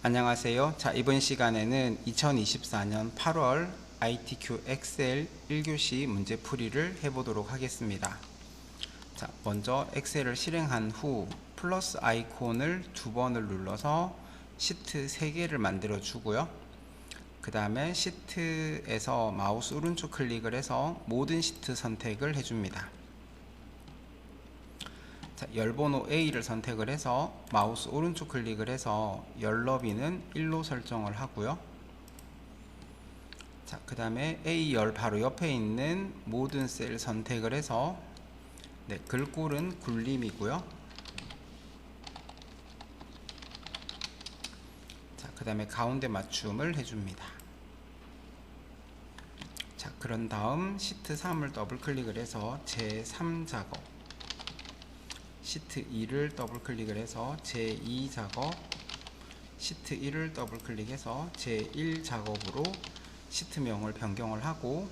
안녕하세요. 자, 이번 시간에는 2024년 8월 ITQ 엑셀 1교시 문제풀이를 해보도록 하겠습니다. 자, 먼저 엑셀을 실행한 후 플러스 아이콘을 2번을 눌러서 시트 3개를 만들어 주고요. 그 다음에 시트에서 마우스 오른쪽 클릭을 해서 모든 시트 선택을 해줍니다. 열번호 A를 선택을 해서 마우스 오른쪽 클릭을 해서 열 너비는 1로 설정을 하고요. 자, 그 다음에 A열 바로 옆에 있는 모든 셀 선택을 해서 글꼴은 굴림이고요. 자, 그 다음에 가운데 맞춤을 해줍니다. 자, 그런 다음 시트 3을 더블 클릭을 해서 제3 작업, 시트 2를 더블 클릭을 해서 제2 작업, 시트 1을 더블 클릭해서 제1 작업으로 시트명을 변경을 하고,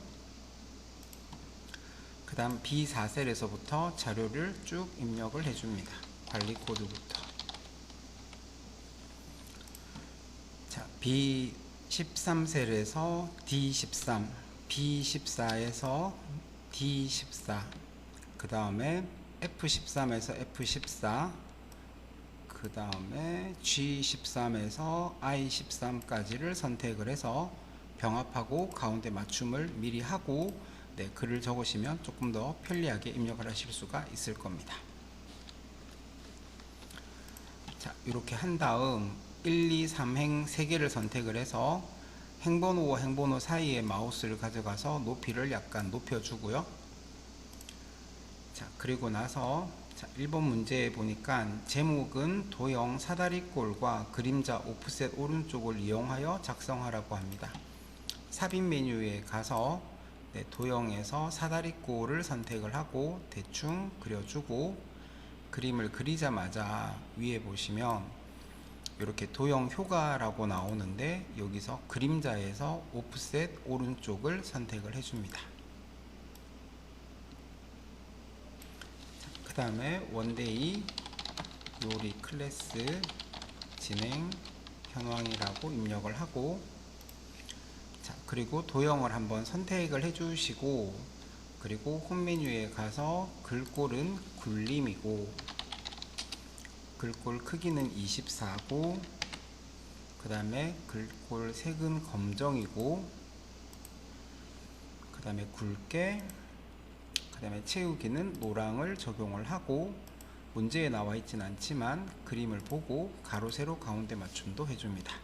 그 다음 B4셀에서부터 자료를 쭉 입력을 해줍니다. 관리 코드부터. 자, B13셀에서 D13, B14에서 D14, 그 다음에 F13에서 F14, 그 다음에 G13에서 I13까지를 선택을 해서 병합하고 가운데 맞춤을 미리 하고 글을 적으시면 조금 더 편리하게 입력을 하실 수가 있을 겁니다. 자, 이렇게 한 다음 1, 2, 3행 3개를 선택을 해서 행번호와 행번호 사이에 마우스를 가져가서 높이를 약간 높여주고요. 자, 그리고 나서 1번 문제에 보니까 제목은 도형 사다리꼴과 그림자 오프셋 오른쪽을 이용하여 작성하라고 합니다. 삽입 메뉴에 가서 도형에서 사다리꼴을 선택을 하고 대충 그려주고, 그림을 그리자마자 위에 보시면 이렇게 도형 효과라고 나오는데 여기서 그림자에서 오프셋 오른쪽을 선택을 해줍니다. 그 다음에 원데이 요리 클래스 진행 현황이라고 입력을 하고, 자, 그리고 도형을 한번 선택을 해 주시고, 그리고 홈 메뉴에 가서 글꼴은 굴림이고 글꼴 크기는 24고, 그 다음에 글꼴 색은 검정이고, 그 다음에 굵게, 그 다음에 채우기는 노랑을 적용을 하고, 문제에 나와 있진 않지만 그림을 보고 가로 세로 가운데 맞춤도 해줍니다.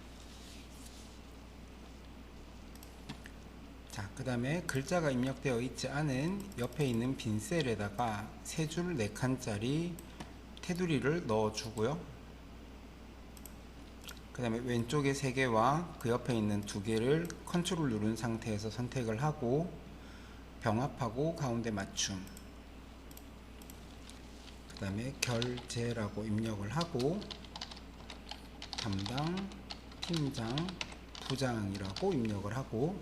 자, 그 다음에 글자가 입력되어 있지 않은 옆에 있는 빈 셀에다가 3줄 4칸짜리 테두리를 넣어주고요. 그 다음에 왼쪽에 3개와 그 옆에 있는 2개를 컨트롤 누른 상태에서 선택을 하고 병합하고 가운데 맞춤, 그 다음에 결제라고 입력을 하고 담당, 팀장, 부장이라고 입력을 하고,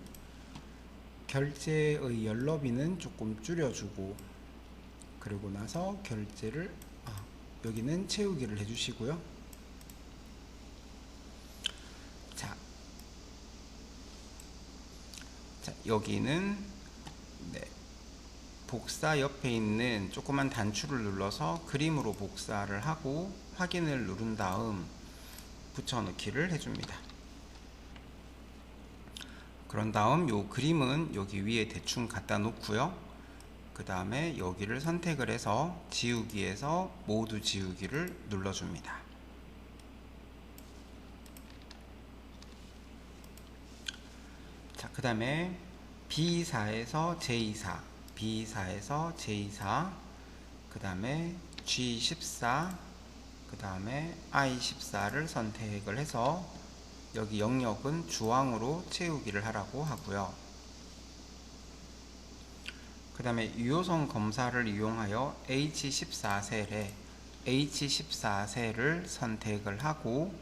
결제의 열 너비는 조금 줄여주고, 그리고 나서 결제를 여기는 채우기를 해주시고요. 자, 여기는 복사 옆에 있는 조그만 단추를 눌러서 그림으로 복사를 하고 확인을 누른 다음 붙여넣기를 해줍니다. 그런 다음 요 그림은 여기 위에 대충 갖다 놓고요. 그 다음에 여기를 선택을 해서 지우기에서 모두 지우기를 눌러줍니다. 자, 그 다음에 B4에서 J4, B4에서 J4, 그 다음에 G14, 그 다음에 I14를 선택을 해서 여기 영역은 주황으로 채우기를 하라고 하고요. 그 다음에 유효성 검사를 이용하여 H14셀에 H14셀을 선택을 하고,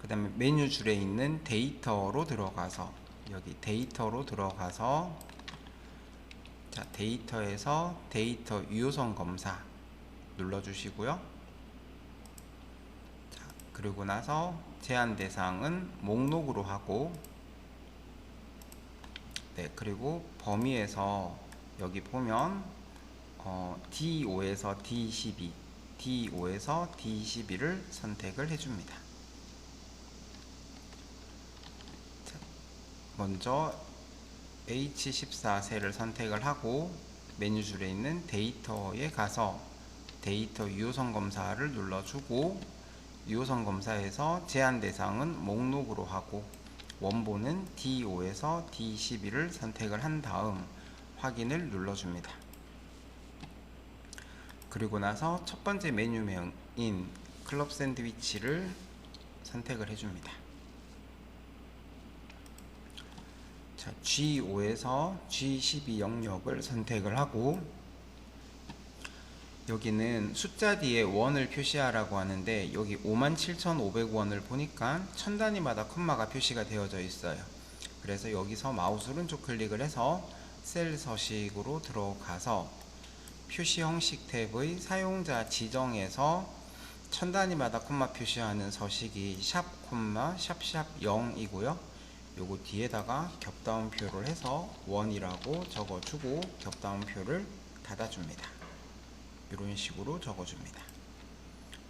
그 다음에 메뉴 줄에 있는 데이터로 들어가서 여기 데이터로 들어가서, 자, 데이터에서 데이터 유효성 검사 눌러주시고요. 자, 그리고 나서 제한 대상은 목록으로 하고, 네, 그리고 범위에서 여기 보면 D5에서 D12, D5에서 D12를 선택을 해줍니다. 자, 먼저 H14셀을 선택을 하고 메뉴줄에 있는 데이터에 가서 데이터 유효성 검사를 눌러주고, 유효성 검사에서 제한 대상은 목록으로 하고 원본은 D5에서 D12를 선택을 한 다음 확인을 눌러줍니다. 그리고 나서 첫 번째 메뉴명인 클럽 샌드위치를 선택을 해줍니다. 자, G5에서 G12 영역을 선택을 하고, 여기는 숫자 뒤에 원을 표시하라고 하는데 여기 57,500원을 보니까 천 단위마다 콤마가 표시가 되어져 있어요. 그래서 여기서 마우스 오른쪽 클릭을 해서 셀 서식으로 들어가서 표시 형식 탭의 사용자 지정에서 천 단위마다 콤마 표시하는 서식이 샵 콤마 샵샵 0이고요. 요거 뒤에다가 겹다운표를 해서 원이라고 적어주고 겹다운표를 닫아줍니다. 이런 식으로 적어줍니다.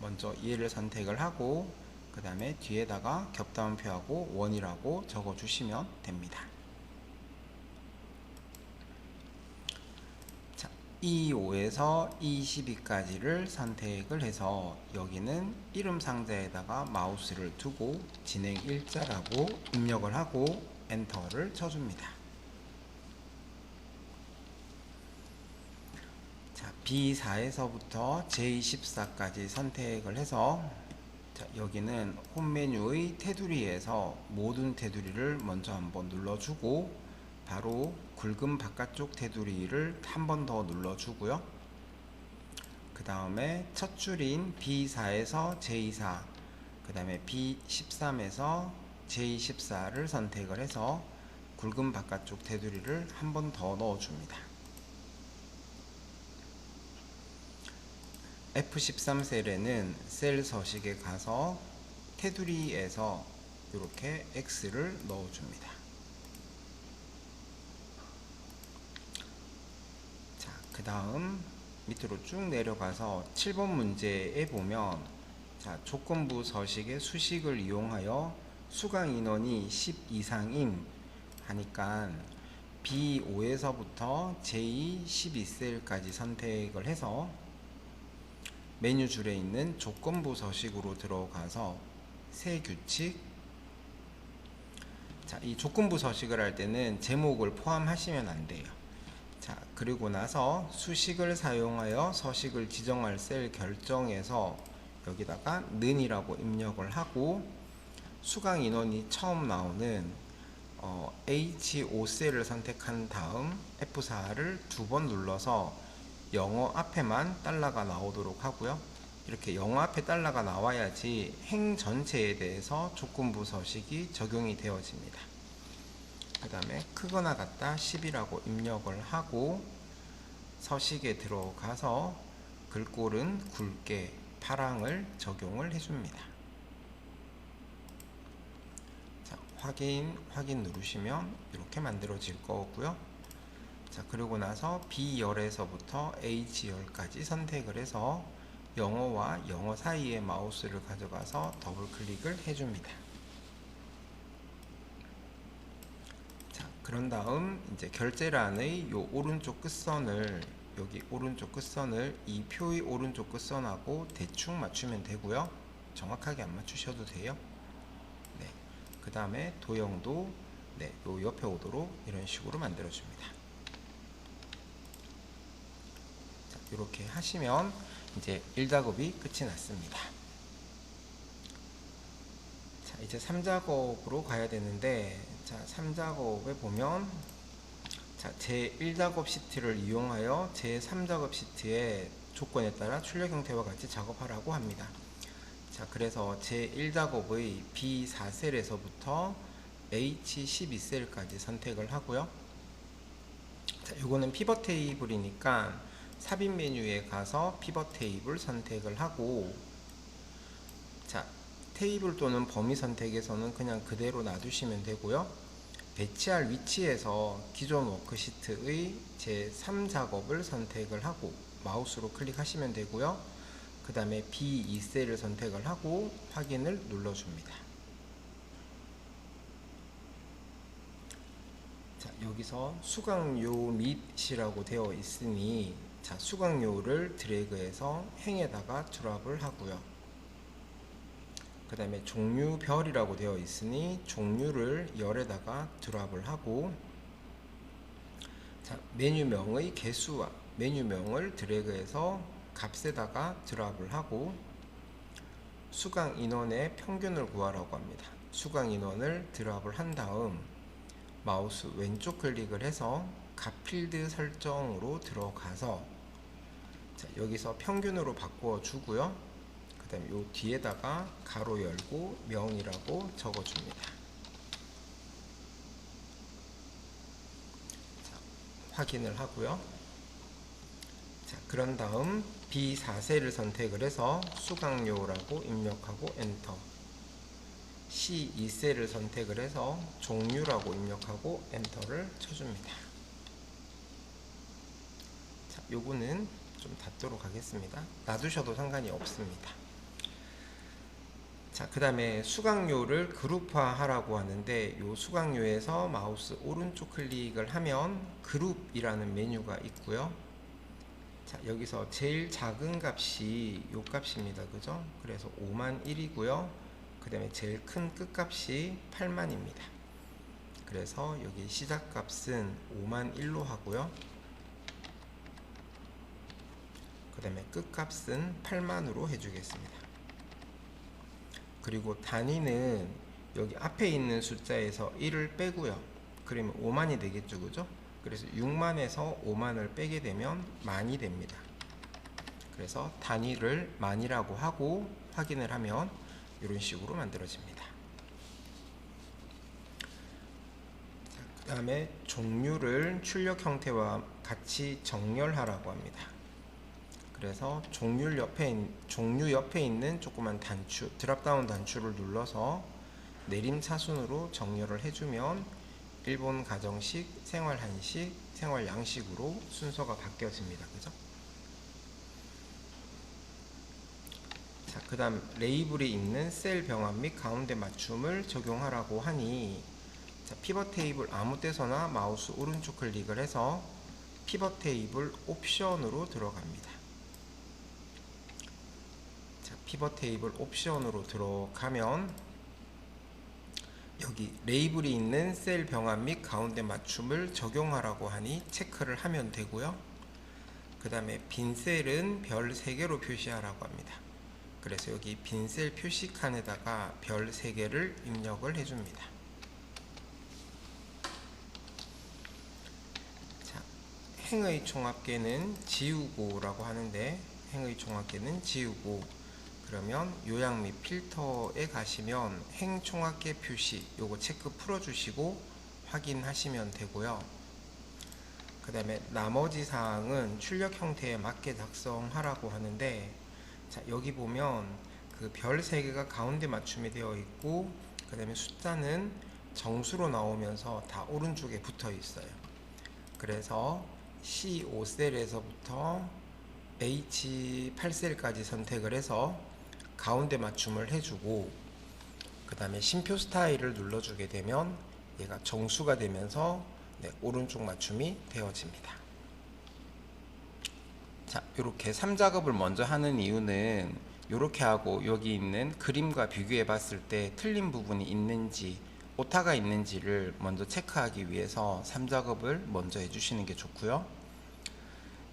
먼저 얘를 선택을 하고 그 다음에 뒤에다가 겹다운표하고 원이라고 적어주시면 됩니다. 자, E5에서 E12까지를 선택을 해서 여기는 이름 상자에다가 마우스를 두고 진행 일자라고 입력을 하고 엔터를 쳐줍니다. B4에서부터 J14까지 선택을 해서, 자, 여기는 홈 메뉴의 테두리에서 모든 테두리를 먼저 한번 눌러주고 바로 굵은 바깥쪽 테두리를 한 번 더 눌러주고요. 그 다음에 첫 줄인 B4에서 J4, 그 다음에 B13에서 J14를 선택을 해서 굵은 바깥쪽 테두리를 한 번 더 넣어줍니다. F13셀에는 셀 서식에 가서 테두리에서 이렇게 X를 넣어줍니다. 자, 그 다음 밑으로 쭉 내려가서 7번 문제에 보면, 자, 조건부 서식의 수식을 이용하여 수강 인원이 10 이상인 하니까 B5에서부터 J12셀까지 선택을 해서 메뉴 줄에 있는 조건부 서식으로 들어가서 새 규칙, 자, 이 조건부 서식을 할 때는 제목을 포함하시면 안 돼요. 자, 그리고 나서 수식을 사용하여 서식을 지정할 셀 결정에서 여기다가 는이라고 입력을 하고 수강 인원이 처음 나오는 H5셀을 선택한 다음 F4를 두 번 눌러서 영어 앞에만 달러가 나오도록 하고요. 이렇게 영어 앞에 달러가 나와야지 행 전체에 대해서 조건부 서식이 적용이 되어집니다. 그 다음에 크거나 같다 10이라고 입력을 하고 서식에 들어가서 글꼴은 굵게 파랑을 적용을 해줍니다. 자, 확인 누르시면 이렇게 만들어질 거고요. 자, 그리고 나서 B열에서부터 H열까지 선택을 해서 영어와 영어 사이에 마우스를 가져가서 더블 클릭을 해줍니다. 자, 그런 다음 이제 결제란의 요 오른쪽 끝선을, 여기 오른쪽 끝선을 이 표의 오른쪽 끝선하고 대충 맞추면 되고요. 정확하게 안 맞추셔도 돼요. 네. 그 다음에 도형도 네, 요 옆에 오도록 이런 식으로 만들어 줍니다. 이렇게 하시면 이제 1작업이 끝이 났습니다. 자, 이제 3작업으로 가야 되는데, 자, 3작업에 보면, 자, 제 1작업 시트를 이용하여 제 3작업 시트의 조건에 따라 출력 형태와 같이 작업하라고 합니다. 자, 그래서 제 1작업의 B4셀에서부터 H12셀까지 선택을 하고요. 자, 요거는 피벗 테이블이니까 삽입 메뉴에 가서 피벗 테이블 선택을 하고, 자, 테이블 또는 범위 선택에서는 그냥 그대로 놔두시면 되고요. 배치할 위치에서 기존 워크시트의 제3 작업을 선택을 하고 마우스로 클릭하시면 되고요. 그 다음에 B2셀을 선택을 하고 확인을 눌러줍니다. 자, 여기서 수강료 및이라고 되어 있으니 자, 수강료를 드래그해서 행에다가 드랍을 하고요. 그 다음에 종류별이라고 되어 있으니 종류를 열에다가 드랍을 하고, 자, 메뉴명의 개수와 메뉴명을 드래그해서 값에다가 드랍을 하고, 수강 인원의 평균을 구하라고 합니다. 수강 인원을 드랍을 한 다음 마우스 왼쪽 클릭을 해서 값 필드 설정으로 들어가서, 자, 여기서 평균으로 바꾸어 주고요. 그 다음에 요 뒤에다가 가로 열고 명이라고 적어줍니다. 자, 확인을 하고요. 자, 그런 다음 B4셀을 선택을 해서 수강료라고 입력하고 엔터, C2셀을 선택을 해서 종류라고 입력하고 엔터를 쳐줍니다. 자, 요거는 좀 닫도록 하겠습니다. 놔두셔도 상관이 없습니다. 자, 그 다음에 수강료를 그룹화 하라고 하는데, 요 수강료에서 마우스 오른쪽 클릭을 하면 그룹이라는 메뉴가 있고요. 자, 여기서 제일 작은 값이 요 값입니다. 그죠? 그래서 5만 1이고요. 그 다음에 제일 큰 끝값이 8만입니다. 그래서 여기 시작값은 5만 1로 하고요. 그 다음에 끝값은 8만으로 해주겠습니다. 그리고 단위는 여기 앞에 있는 숫자에서 1을 빼고요. 그러면 5만이 되겠죠. 그죠? 그래서 6만에서 5만을 빼게 되면 만이 됩니다. 그래서 단위를 만이라고 하고 확인을 하면 이런 식으로 만들어집니다. 그 다음에 종류를 출력 형태와 같이 정렬하라고 합니다. 그래서 종류 옆에 있는 조그만 단추, 드랍다운 단추를 눌러서 내림차순으로 정렬을 해주면 일본 가정식, 생활 한식, 생활 양식으로 순서가 바뀌어집니다. 그죠? 자, 그 다음 레이블이 있는 셀 병합 및 가운데 맞춤을 적용하라고 하니, 자, 피벗 테이블 아무 데서나 마우스 오른쪽 클릭을 해서 피벗 테이블 옵션으로 들어갑니다. 자, 피벗 테이블 옵션으로 들어가면 여기 레이블이 있는 셀 병합 및 가운데 맞춤을 적용하라고 하니 체크를 하면 되고요. 그 다음에 빈 셀은 별 3개로 표시하라고 합니다. 그래서 여기 빈 셀 표시 칸에다가 별 3개를 입력을 해줍니다. 자, 행의 총합계는 지우고라고 하는데, 행의 총합계는 지우고, 그러면 요약 및 필터에 가시면 행 총합계 표시 요거 체크 풀어주시고 확인하시면 되고요. 그 다음에 나머지 사항은 출력 형태에 맞게 작성하라고 하는데, 자, 여기 보면 그 별 3개가 가운데 맞춤이 되어 있고, 그 다음에 숫자는 정수로 나오면서 다 오른쪽에 붙어 있어요. 그래서 C5셀에서부터 H8셀까지 선택을 해서 가운데 맞춤을 해주고, 그 다음에 심표 스타일을 눌러주게 되면 얘가 정수가 되면서 오른쪽 맞춤이 되어집니다. 자, 이렇게 3작업을 먼저 하는 이유는 이렇게 하고 여기 있는 그림과 비교해 봤을 때 틀린 부분이 있는지 오타가 있는지를 먼저 체크하기 위해서 3작업을 먼저 해주시는 게 좋고요.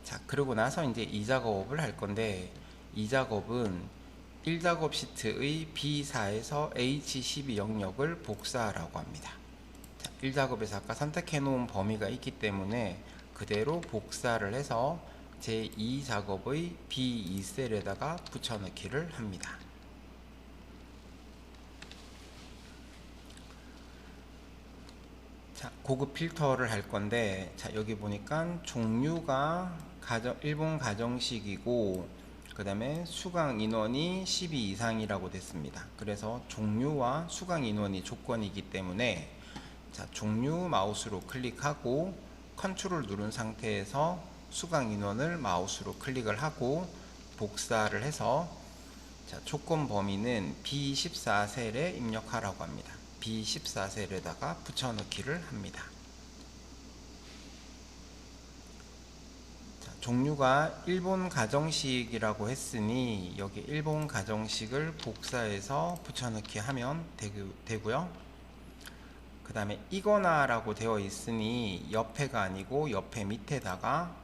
자, 그러고 나서 이제 2작업을 할 건데, 2작업은 1작업 시트의 B4에서 H12 영역을 복사하라고 합니다. 자, 1작업에서 아까 선택해 놓은 범위가 있기 때문에 그대로 복사를 해서 제2작업의 B2셀에다가 붙여넣기를 합니다. 자, 고급 필터를 할 건데, 자, 여기 보니까 종류가 일본 가정식이고, 그 다음에 수강 인원이 12 이상이라고 됐습니다. 그래서 종류와 수강 인원이 조건이기 때문에 자, 종류 마우스로 클릭하고 컨트롤 누른 상태에서 수강 인원을 마우스로 클릭을 하고 복사를 해서 자, 조건 범위는 B14셀에 입력하라고 합니다. B14셀에다가 붙여넣기를 합니다. 자, 종류가 일본 가정식이라고 했으니 여기 일본 가정식을 복사해서 붙여넣기 하면 되고요. 그 다음에 이거나 라고 되어 있으니 옆에가 아니고 옆에 밑에다가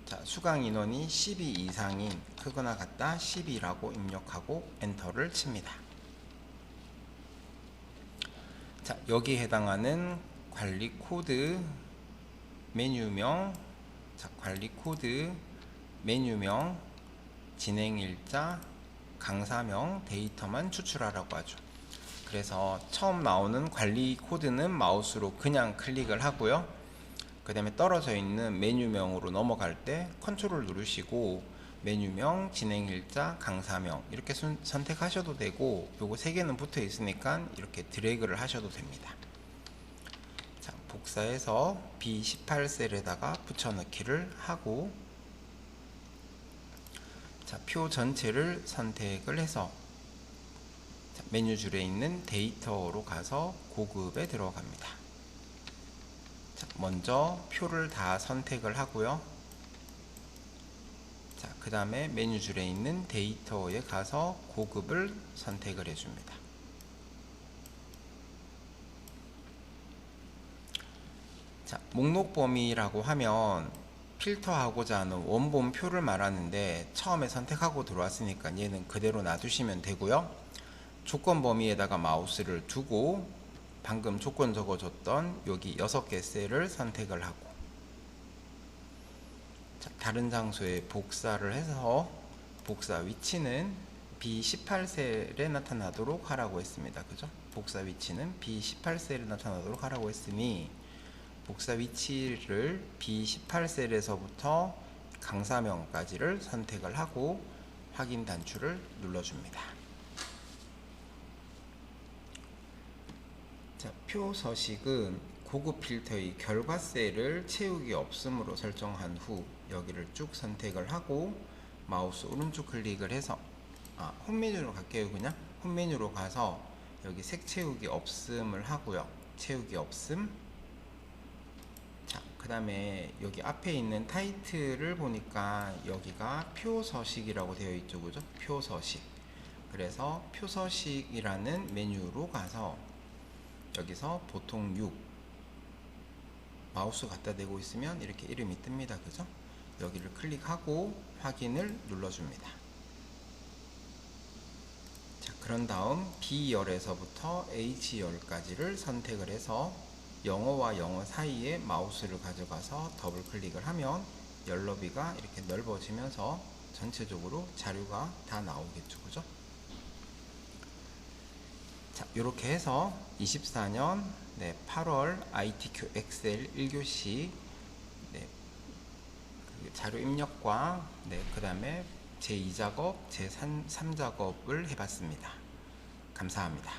자, 수강 인원이 12 이상인 크거나 같다 12라고 입력하고 엔터를 칩니다. 자, 여기에 해당하는 관리 코드 메뉴명, 자, 관리 코드 메뉴명, 진행일자, 강사명, 데이터만 추출하라고 하죠. 그래서 처음 나오는 관리 코드는 마우스로 그냥 클릭을 하고요. 그 다음에 떨어져 있는 메뉴명으로 넘어갈 때 컨트롤 누르시고 메뉴명, 진행일자, 강사명 이렇게 선택하셔도 되고 요거 3개는 붙어 있으니까 이렇게 드래그를 하셔도 됩니다. 자, 복사해서 B18셀에다가 붙여넣기를 하고 자, 표 전체를 선택을 해서 자, 메뉴줄에 있는 데이터로 가서 고급에 들어갑니다. 자, 먼저 표를 다 선택을 하고요. 자, 그 다음에 메뉴줄에 있는 데이터에 가서 고급을 선택을 해줍니다. 자, 목록 범위라고 하면 필터하고자 하는 원본 표를 말하는데 처음에 선택하고 들어왔으니까 얘는 그대로 놔두시면 되고요. 조건 범위에다가 마우스를 두고 방금 조건 적어줬던 여기 6개 셀을 선택을 하고 자, 다른 장소에 복사를 해서 복사 위치는 B18셀에 나타나도록 하라고 했습니다. 그죠? 복사 위치는 B18셀에 나타나도록 하라고 했으니 복사 위치를 B18셀에서부터 강사명까지를 선택을 하고 확인 단추를 눌러줍니다. 자, 표 서식은 고급 필터의 결과 셀을 채우기 없음으로 설정한 후 여기를 쭉 선택을 하고 마우스 오른쪽 클릭을 해서 홈 메뉴로 갈게요. 그냥 홈 메뉴로 가서 여기 색 채우기 없음을 하고요. 채우기 없음. 자, 그 다음에 여기 앞에 있는 타이틀을 보니까 여기가 표 서식이라고 되어 있죠. 그죠? 표 서식. 그래서 표 서식이라는 메뉴로 가서 여기서 보통 6 마우스 갖다 대고 있으면 이렇게 이름이 뜹니다. 그죠? 여기를 클릭하고 확인을 눌러줍니다. 자, 그런 다음 B열에서부터 H열까지를 선택을 해서 영어와 영어 사이에 마우스를 가져가서 더블 클릭을 하면 열 너비가 이렇게 넓어지면서 전체적으로 자료가 다 나오겠죠. 그죠? 자, 이렇게 해서 24년 8월 ITQ 엑셀 1교시 자료 입력과 그 다음에 제2작업, 제3작업을 해봤습니다. 감사합니다.